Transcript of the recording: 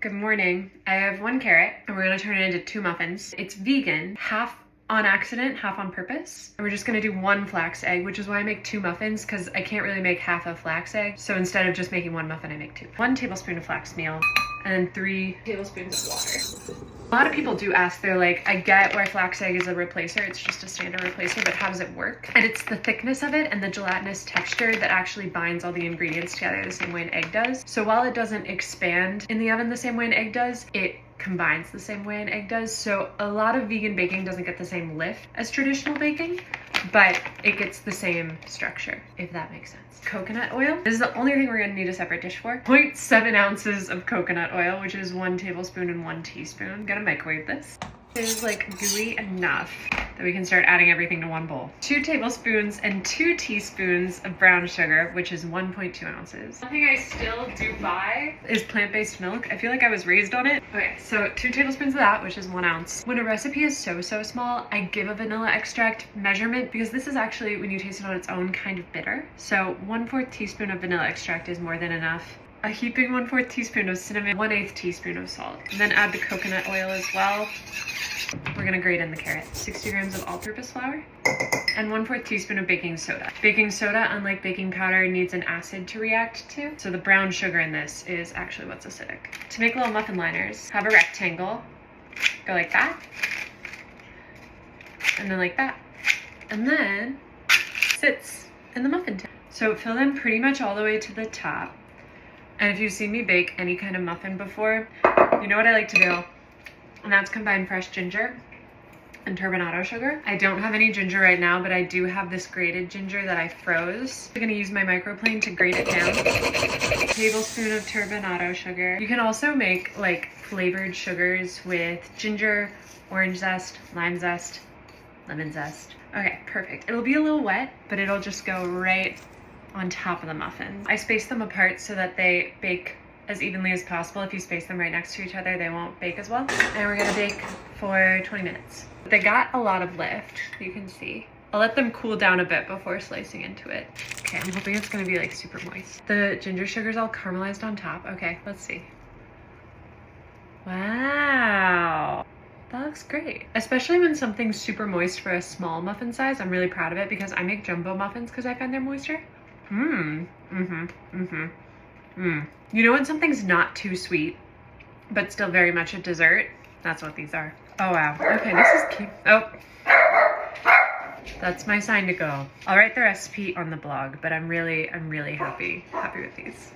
Good morning. I have 1 carrot and we're gonna turn it into 2 muffins. It's vegan, half on accident, half on purpose. And we're just gonna do 1 flax egg, which is why I make 2 muffins, because I can't really make half a flax egg. So instead of just making 1 muffin, I make 2. 1 tablespoon of flax meal and then 3 tablespoons of water. A lot of people do ask, they're like, I get why flax egg is a replacer, it's just a standard replacer, but how does it work? And it's the thickness of it and the gelatinous texture that actually binds all the ingredients together the same way an egg does. So while it doesn't expand in the oven the same way an egg does, it combines the same way an egg does. So a lot of vegan baking doesn't get the same lift as traditional baking, but it gets the same structure, if that makes sense. Coconut oil. This is the only thing we're gonna need a separate dish for. 0.7 ounces of coconut oil, which is 1 tablespoon and 1 teaspoon. I'm gonna microwave this. It is like gooey enough that we can start adding everything to 1 bowl. 2 tablespoons and 2 teaspoons of brown sugar, which is 1.2 ounces. One thing I still do buy is plant-based milk. I feel like I was raised on it. Okay, so 2 tablespoons of that, which is 1 ounce. When a recipe is so small, I give a vanilla extract measurement because this is actually, when you taste it on its own, kind of bitter. So 1/4 teaspoon of vanilla extract is more than enough. A heaping 1/4 teaspoon of cinnamon, 1/8 teaspoon of salt. And then add the coconut oil as well. We're gonna grate in the carrot. 60 grams of all-purpose flour and 1/4 teaspoon of baking soda. Baking soda, unlike baking powder, needs an acid to react to. So the brown sugar in this is actually what's acidic. To make little muffin liners, have a rectangle, go like that, and then like that, and then sits in the muffin tin. So fill them pretty much all the way to the top. And if you've seen me bake any kind of muffin before, you know what I like to do, and that's combine fresh ginger and turbinado sugar. I don't have any ginger right now, but I do have this grated ginger that I froze. I'm gonna use my microplane to grate it down. Tablespoon of turbinado sugar. You can also make like flavored sugars with ginger, orange zest, lime zest, lemon zest. Okay, perfect. It'll be a little wet, but it'll just go right on top of the muffin. I space them apart so that they bake as evenly as possible. If you space them right next to each other, they won't bake as well. And we're gonna bake for 20 minutes. They got a lot of lift, you can see. I'll let them cool down a bit before slicing into it. Okay, I'm hoping it's gonna be like super moist. The ginger sugar's all caramelized on top. Okay, let's see. Wow. That looks great. Especially when something's super moist for a small muffin size. I'm really proud of it because I make jumbo muffins because I find they're moister. You know when something's not too sweet, but still very much a dessert? That's what these are. Oh wow, okay, this is cute. Oh, that's my sign to go. I'll write the recipe on the blog, but I'm really happy with these.